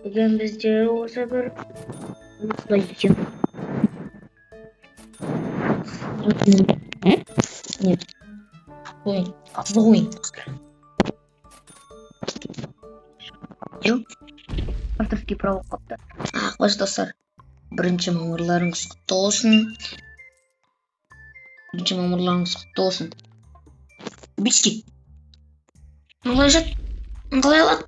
Bugün bizce o sefer mutlayacağım. Нет. Ой, отстой. Авторские права капты. Қош достар. Бірінші мамырларыңыз құтты болсын. Бички. Қалай жат? Қалай алады?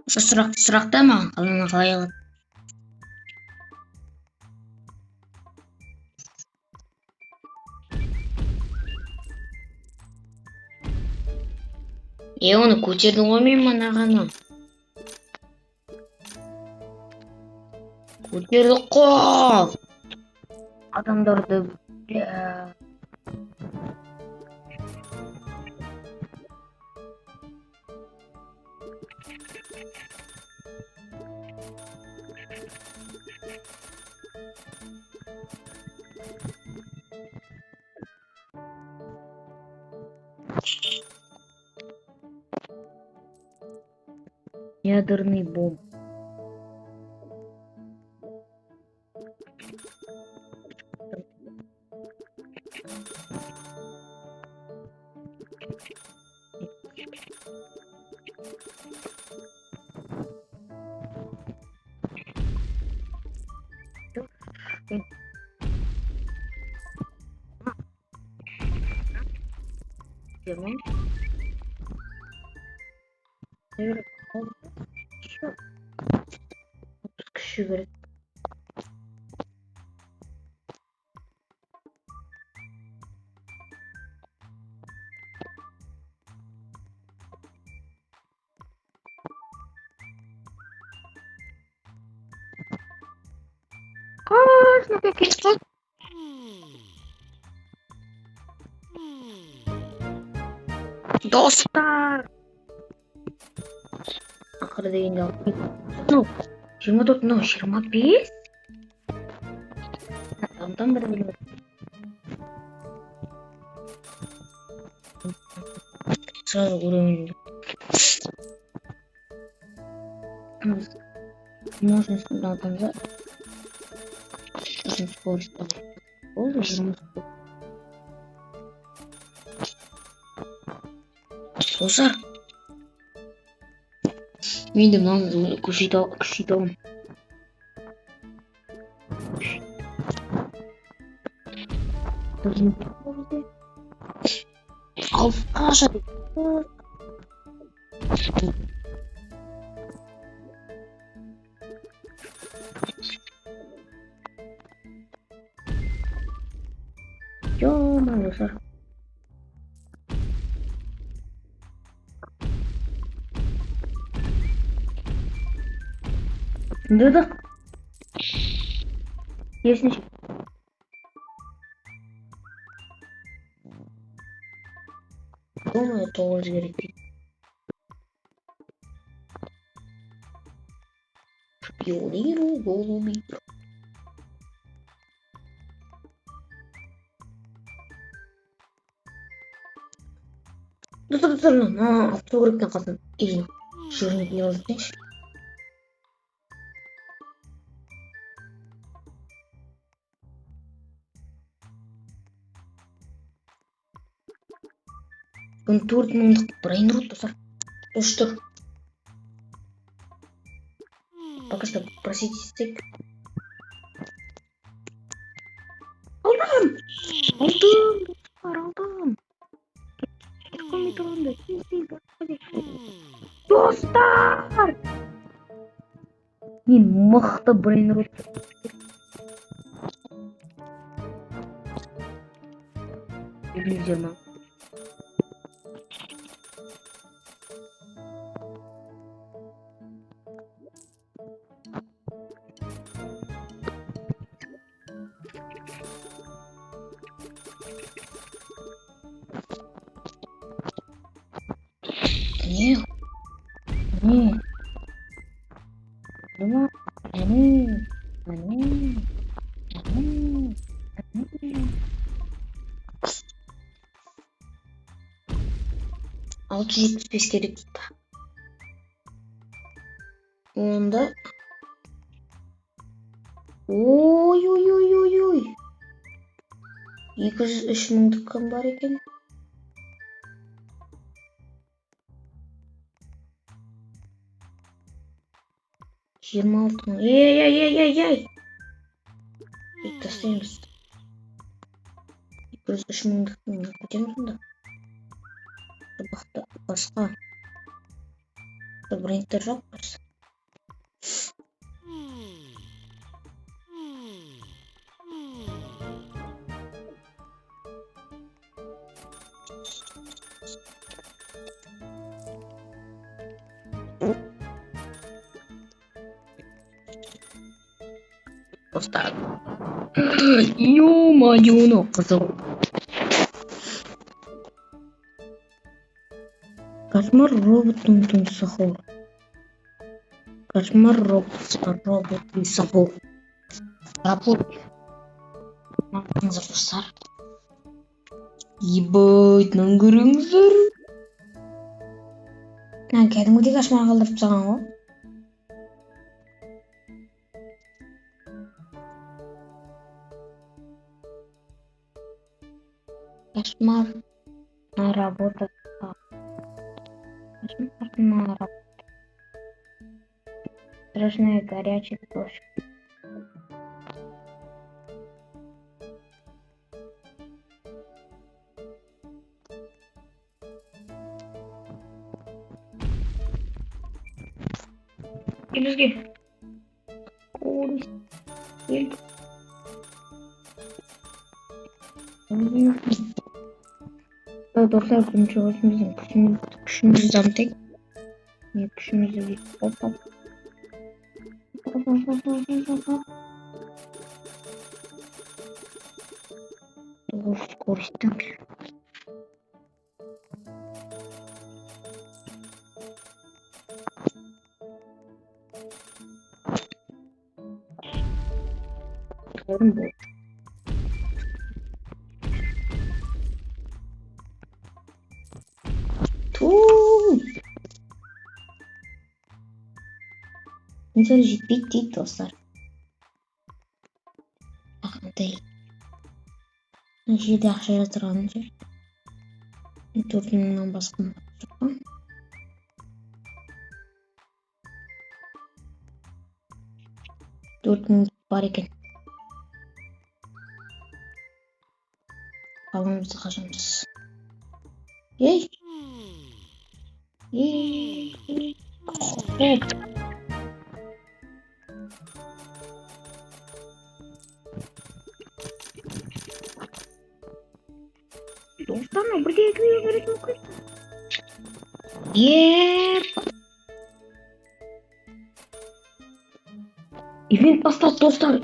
Осы сұрақта маған қалай алады? Оны көтердің ғой мен манағаны. Көтердік қой. Адамдарды ядерный бомб. Кіші керек. Снапе кетті. Достар! Ақыры дегенде алып. 24, 25? Там бір білім. Сразу уровень. Можно сюда там за... Очень скорость. Достар. Мен де мынаны күшейтемін. Алысқа жады. Ё-моё, достар. Да. Есть ничего. Думаю, это уже реки. Шпионирую голуби. Достар, на автографтан қалсын. Келін. Жөрініп не olsun. Он 4 мыңдық брейн рут достар. Ұштыр. Пока что просить стек. Алдым. Достар! Мен мықты брейн рут. Білдермін. Не. 675 керек та. Онда ой 203 мыңдық кім бар екен? Жиырма алты мың. Ей! Тастаймыз. 203 мыңдықтың көтеміз сонда. Басқа брендтер жоқ просто. Достар. Ё-моё, қызыл. Кошмар роботын тұмсығы. Кошмар роботын сағу. Работ. Маңыздар достар. Ебать, көріңіздер. Кәдімгідей кошмар қалдырып тастаған ғой. Кошмар на работу. Кошмар на работу. Страшная горячая точка. Бізге. Достар, бірінші өзіміздің күшімізді дамытайық. Күшімізді опа. Скоростьтің. Орын болды. Нелер жетпейді дейді достар. Ақындай. Жерде ақша жатырған жер. 4 мыңнан басқа жоқ. 4 мың бар екен. Қалғанымызды қашамыз. Ей! Достар, бірде екіге беретін мүмкін. Ивент басталды, достар.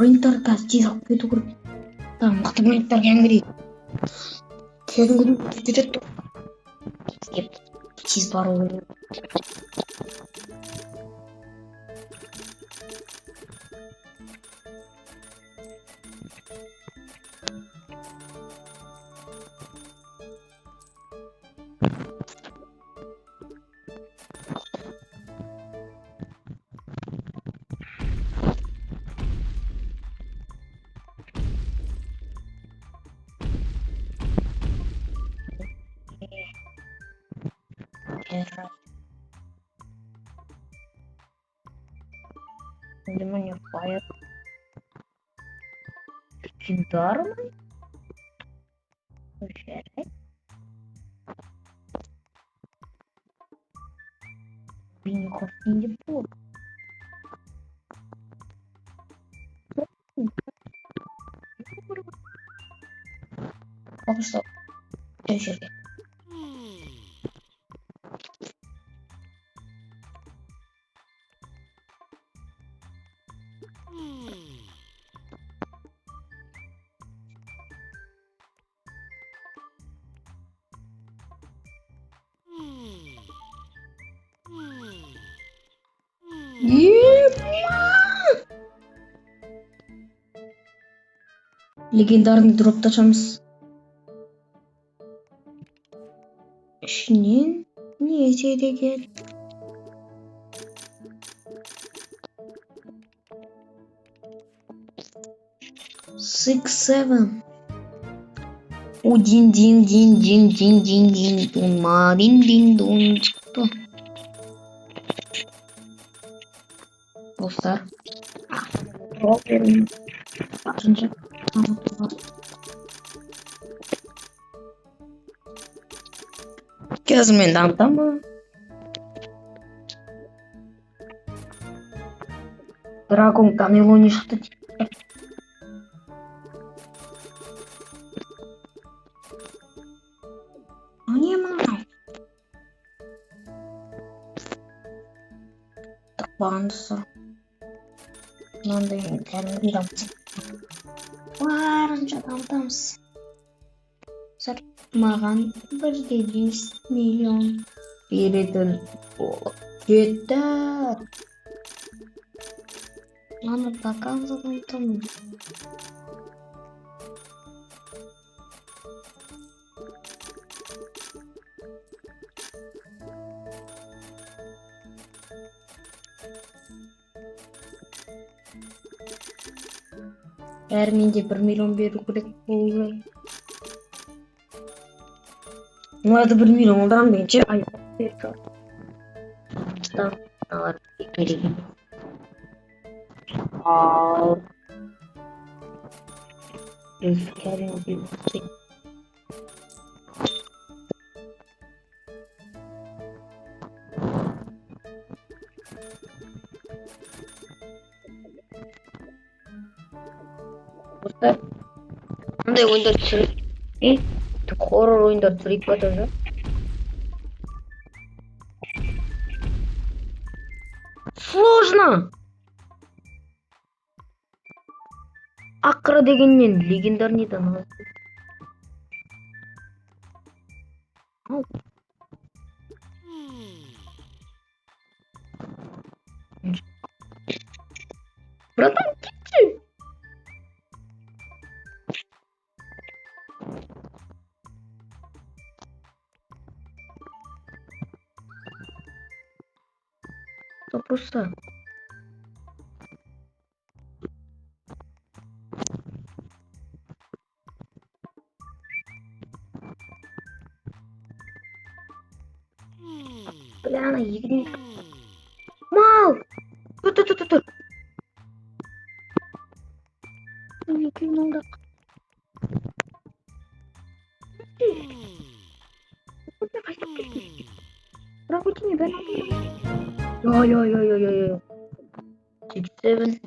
Брендтер қазір тез алып кету керек. Мықты брендтер кәдімгідей кетеді. Тез бару керек. Внимание, fire. Чиндаром? Винни-Хофф Винни-Пух. Пока что. Еще. Ебать! Легендарный дропта açamız. Şunun niye şeyde gel? Six, seven. O din dun ma din dun çıktı. Dostlar. Drop verin. Kaçıncı? Gezmeyin tamam. Dragon Камело не что. Не мама. Так бандысы. Мынандай кәдімгі дамыз. Барынша дамытамыз. Маған 1,5 миллион беретін болып кетті. Маны показывал там. Әр менде 1 миллион беру керек болды. Оларды 1 миллион олдан бенче ай берді. Там алар керек. Carrying the Андай ойындар түсіріп, хоррор ойындар түсіріп жатыр. Сложно. Акра дегеннен легендарныйдан алады. Братан, кетші. Просто. Бля, она егрит. Мал! Тур. Не кинул так. Работи не бен. Yo. 6, 7.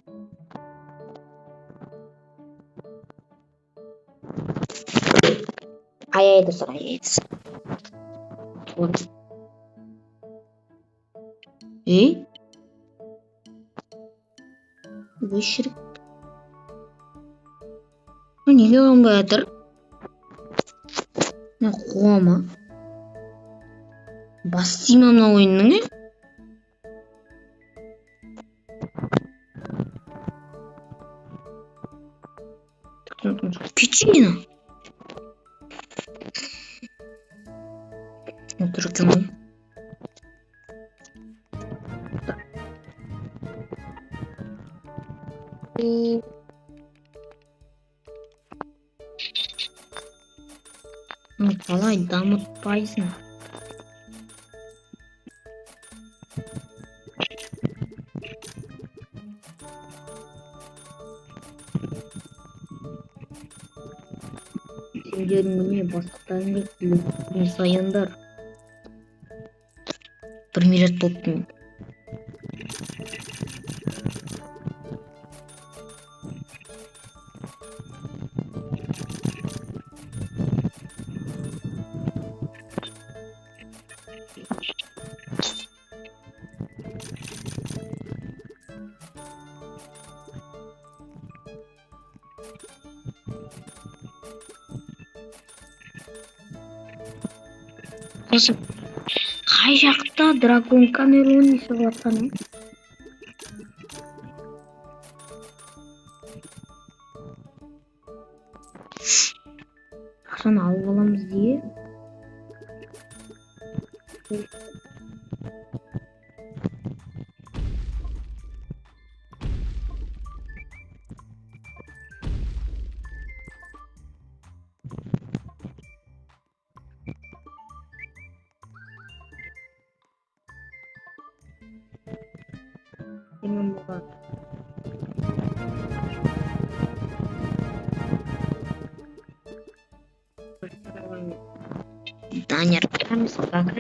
Ай, достар, ай. Вот. Өшіріп. Неге оңбай атыр? Қуама. Бастима мына ойынның, Печенье. Другим. Қалай дамытпайсың? Сендер міне бастықтарың келіп саяндар. 1 миллиард болыппын. Қай жақта дракон Камелон есіп жатқаны? Ақшаны алып аламыз diye. Dengan buka. Даня, прямо собака,